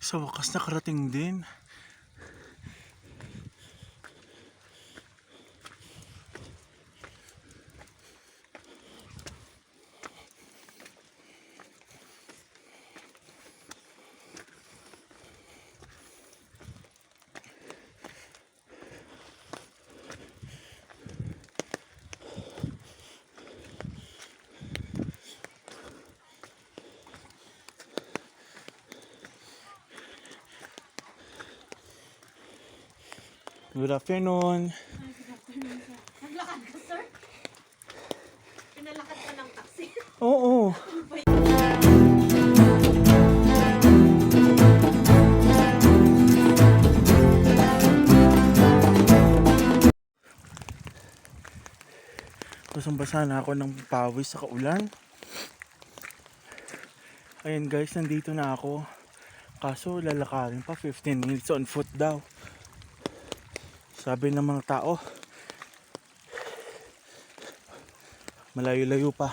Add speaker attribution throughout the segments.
Speaker 1: Sa wakas nakarating din. Good afternoon.
Speaker 2: Naglakad ka, sir? Pinalakad ka ng taxi?
Speaker 1: Oo. Basang-basa na ako ng pawis sa kaulan. Ayan guys, nandito na ako. Kaso lalakarin pa 15 minutes on foot daw. Sabi ng mga tao, malayo-layo pa.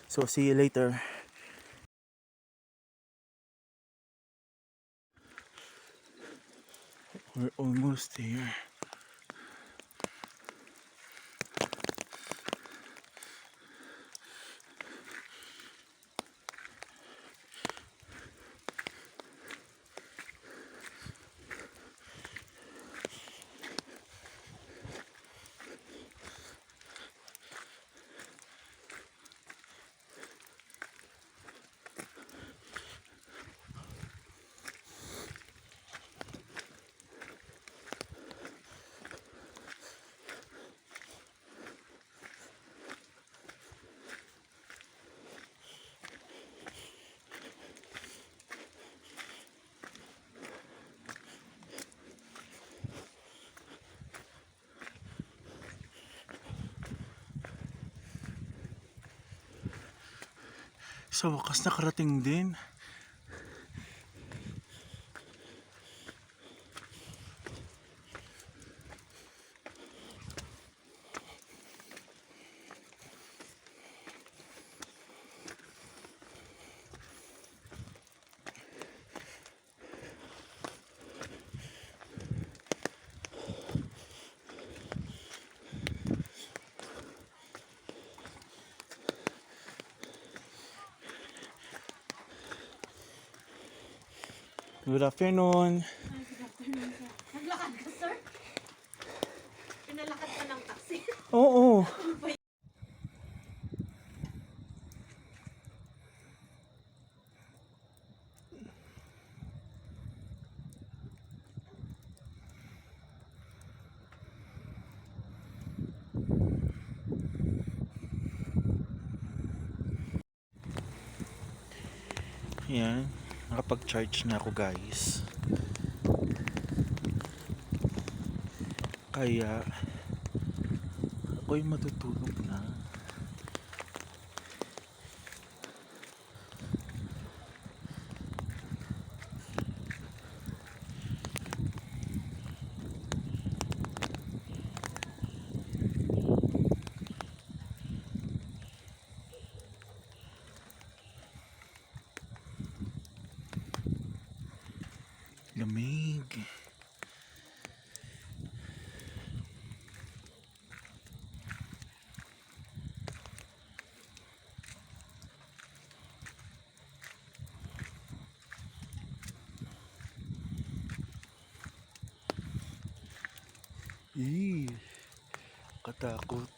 Speaker 1: So see you later. We're almost here. Sa wakas nakarating din. Good afternoon.
Speaker 2: Good afternoon, sir. Naglakad ka, sir? Pinalakad ka ng taxi?
Speaker 1: Oo. Yan, nakapag-charge na ako guys. Kaya ako'y matutulog na. Lamig. Katakot.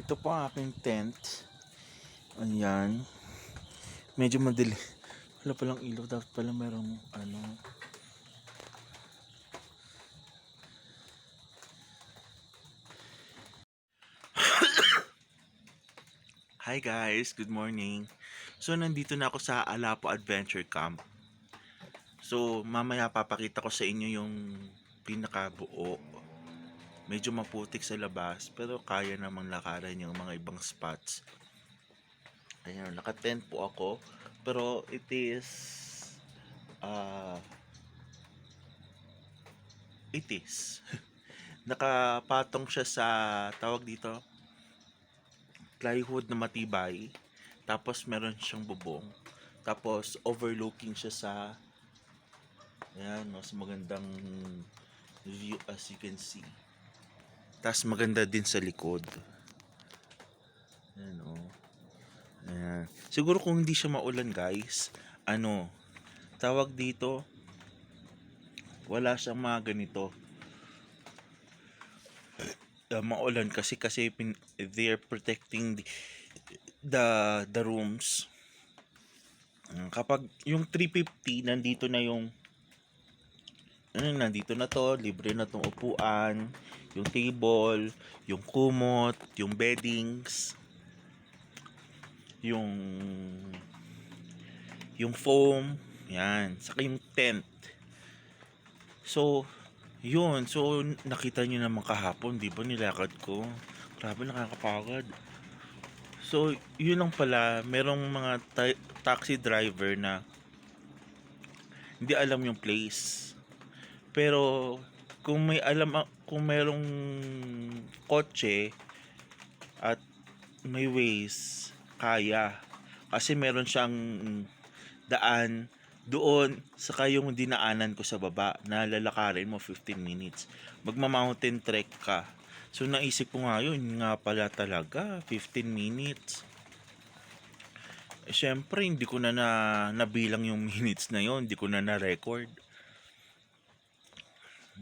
Speaker 1: Ito po ang aking tent. Ayan. Medyo madali. Wala palang ilaw. Dapat pala merong ano. Hi guys, good morning. So nandito na ako sa Alapo Adventure Camp. So mamaya papakita ko sa inyo yung pinakabuo. Medyo maputik sa labas pero kaya namang lakaran yung mga ibang spots. Ayan, naka-tent po ako. Pero it is, ah, it is. Nakapatong siya sa, tawag dito, plywood na matibay. Tapos meron siyang bubong. Tapos overlooking siya sa, ayan, mas magandang view as you can see. Tapos maganda din sa likod. Ayan, oh. Ayan. Siguro kung hindi siya maulan guys, ano, tawag dito, wala siyang mga ganito. Maulan kasi they're protecting the rooms. Kapag yung 350 nandito na yung nandito na to, libre na tong upuan, yung table, yung kumot, yung beddings, yung foam, yan, saka yung tent. So, yun. So, nakita niyo naman kahapon, di ba, nilakad ko. Grabe, nakakapagod. So, yun lang pala, merong mga taxi driver na hindi alam yung place. Pero, kung merong kotse at may ways, kaya. Kasi meron siyang daan doon saka yung dinaanan ko sa baba na lalakarin mo 15 minutes. Magma-mountain trek ka. So naisip ko nga yun nga pala talaga 15 minutes. Syempre hindi ko na, nabilang yung minutes na yun, hindi ko na na-record.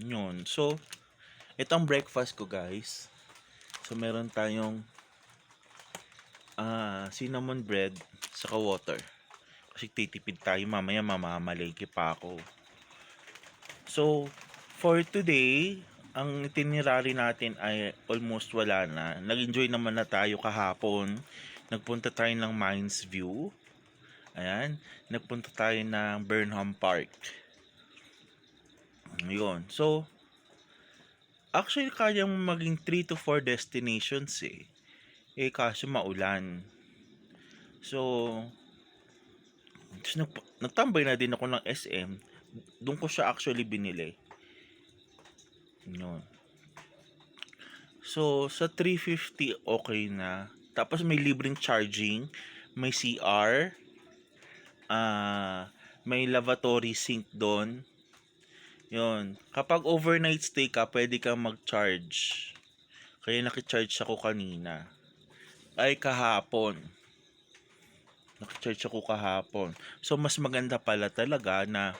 Speaker 1: Yun. So itong breakfast ko guys. So meron tayong cinnamon bread saka water. Kasi titipid tayo mamaya, mamamalengke pa ako. So, for today, ang itinerary natin ay almost wala na. Nag-enjoy naman na tayo kahapon. Nagpunta tayo ng Mines View. Ayan. Nagpunta tayo ng Burnham Park. Yun. So, actually, kayang maging 3 to 4 destinations eh. Kasi maulan. So, nagtambay na din ako ng SM. Doon ko siya actually binili. Yun. So, sa 350 okay na. Tapos may libreng charging, may CR, may lavatory sink doon. Yun. Kapag overnight stay ka, pwede kang mag-charge. Kaya nakicharge ako kanina. Ay, kahapon. Nakicharge ako kahapon. So, mas maganda pala talaga na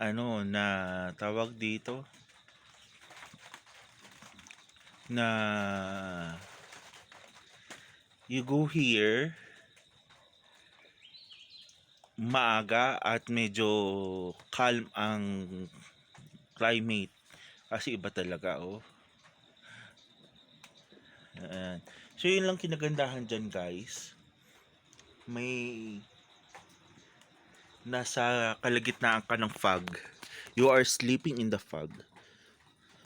Speaker 1: na tawag dito na you go here maaga at medyo calm ang climate kasi iba talaga oh. Ayan. So yun lang kinagandahan dyan guys, may nasa kalagitnaan ka ng fog, you are sleeping in the fog.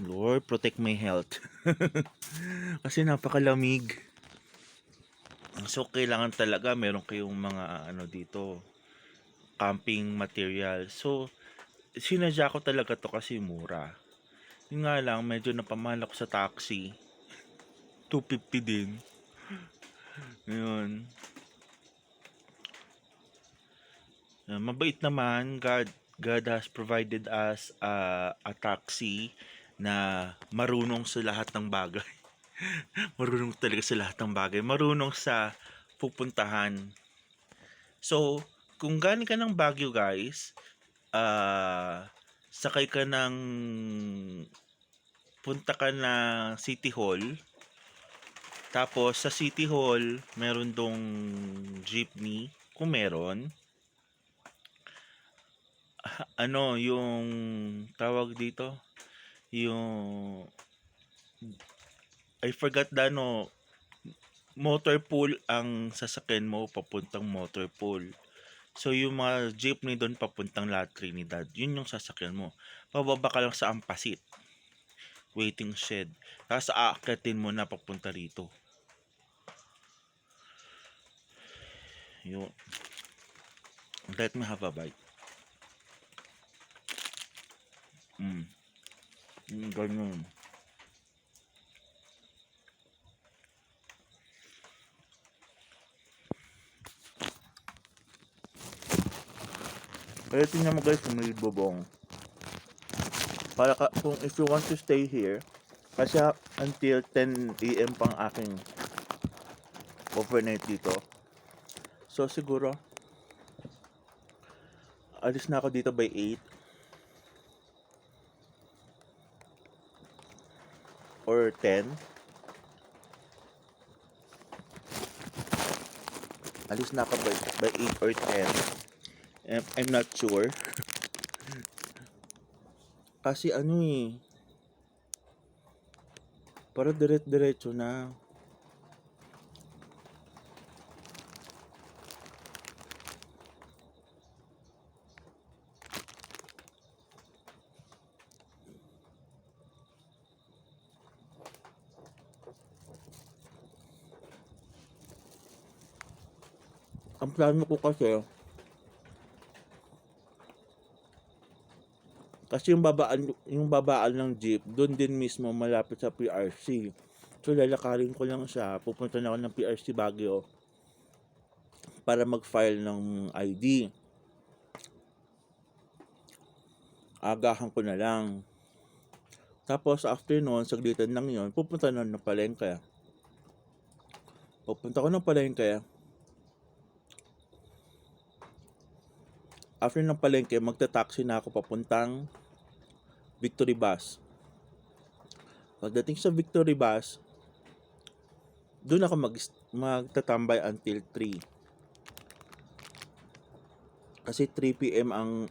Speaker 1: Lord, protect my health. Kasi napakalamig. So kailangan talaga meron kayong mga dito, camping material. So sinadya ko talaga to kasi mura. Yun nga lang, medyo napamahal ako sa taxi. 250 din. Yun. Mabait naman. God has provided us a taxi na marunong sa lahat ng bagay. Marunong talaga sa lahat ng bagay. Marunong sa pupuntahan. So, kung galing ka ng Baguio guys, sakay ka ng punta ka na City Hall. Tapos sa City Hall, meron dong jeepney kung meron. Yung tawag dito, yung I forgot motor pool ang sasakyan mo papuntang motor pool. So yung mga jeepney doon papuntang La Trinidad, yun yung sasakyan mo. Pababa ka lang sa Ampasit, waiting shed. Tapos aakyatin mo na papunta rito. Yun. Let me have a bite. Mm. Ganun. Kaya tingnan mo guys kung may bubong. Para kung if you want to stay here, kasi until 10 AM pang aking overnight dito. So siguro, alis na ako dito by 8 or 10. Alis na ako by 8 or 10. I'm not sure. Kasi ano eh, para diretso na. Ang plano ko kasi yung babaan ng jeep, doon din mismo malapit sa PRC. So lalakarin ko lang siya, pupunta na ako ng PRC Baguio para mag-file ng ID. Agahan ko na lang. Tapos after noon, saglitan lang yon, pupunta na ng Palengke. Pupunta ko ng Palengke. After ng Palengke, magta-taxi na ako papuntang Victory Bus. Pagdating sa Victory Bus, doon ako magtatambay until 3. Kasi 3 PM ang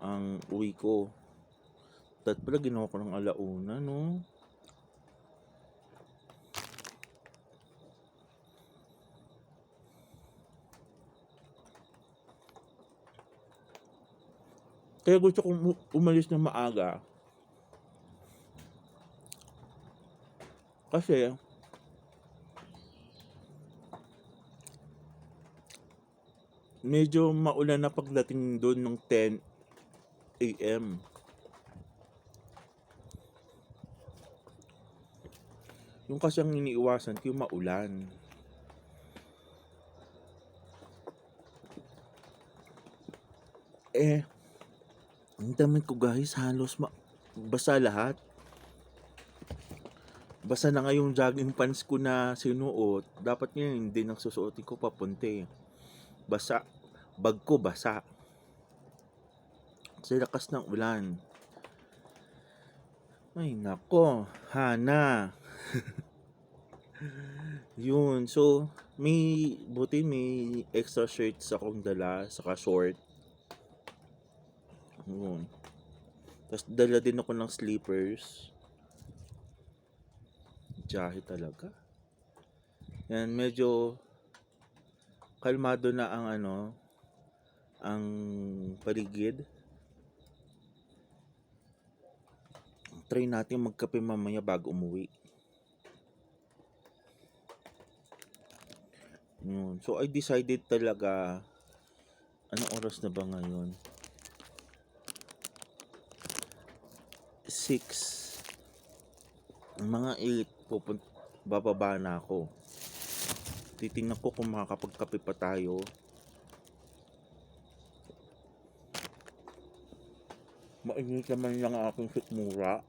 Speaker 1: ang uwi ko. Dapat pala ginawa ko ng alauna, no? Kaya gusto kong umalis na maaga. Kasi medyo maulan na pagdating doon ng 10 AM. Yung kasi ang iniiwasan ko yung maulan. Ang damit ko guys, halos basa lahat. Basa na nga yung jogging pants ko na sinuot. Dapat ngayon hindi nang susuotin ko papunti. Basa. Bag ko basa. Sa lakas ng ulan. Ay nako, Hana. Yun, so buti may extra shirts akong dala, saka short. Yun. Tapos dala din ako ng slippers. Jahe talaga. Yan, medyo kalmado na ang ang paligid. Try natin magkape mamaya bago umuwi. Yun. So I decided talaga, anong oras na ba ngayon? 6. Mga 8 bababa na ako. Titingnan ko kung makakapagkape pa tayo. Mainit naman lang ang aking sikmura.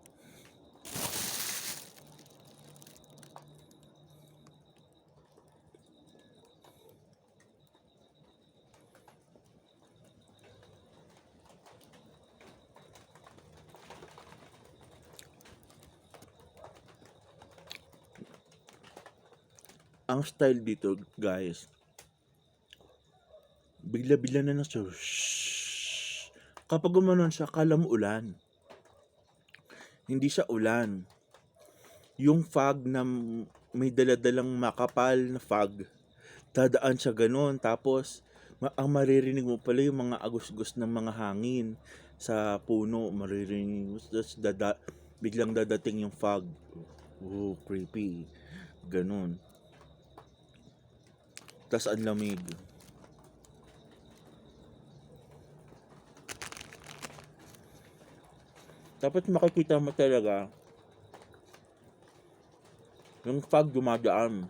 Speaker 1: Ang style dito guys, bigla-bigla na siya. Shhh. Kapag gumanon siya, akala mo ulan. Hindi siya ulan. Yung fog na may daladalang makapal na fog, dadaan siya ganun. Tapos, ang maririnig mo pala yung mga agos-agos ng mga hangin sa puno. Maririnig mo. Tapos biglang dadating yung fog. Oh, creepy. Ganun. Tas ang lamig. Dapat makikita mo talaga yung pag dumadaan.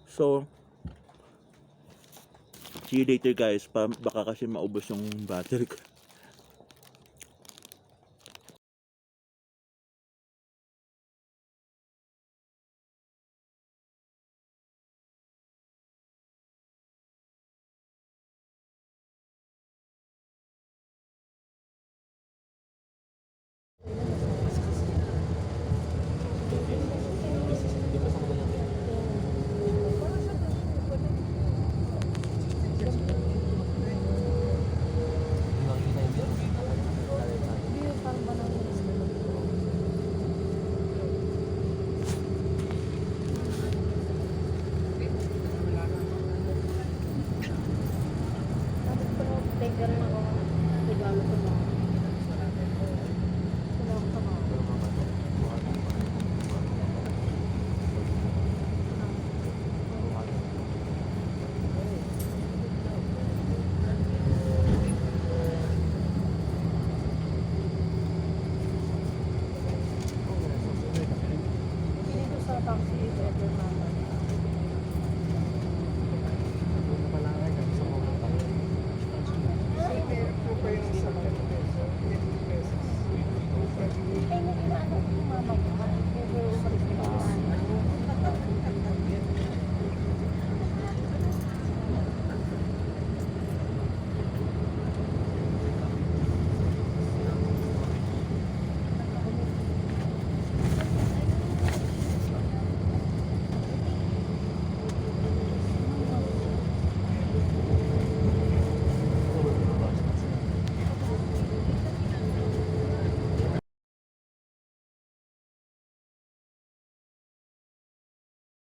Speaker 1: So, see you later guys. Baka kasi maubos yung battery ko.
Speaker 3: Take lang ako.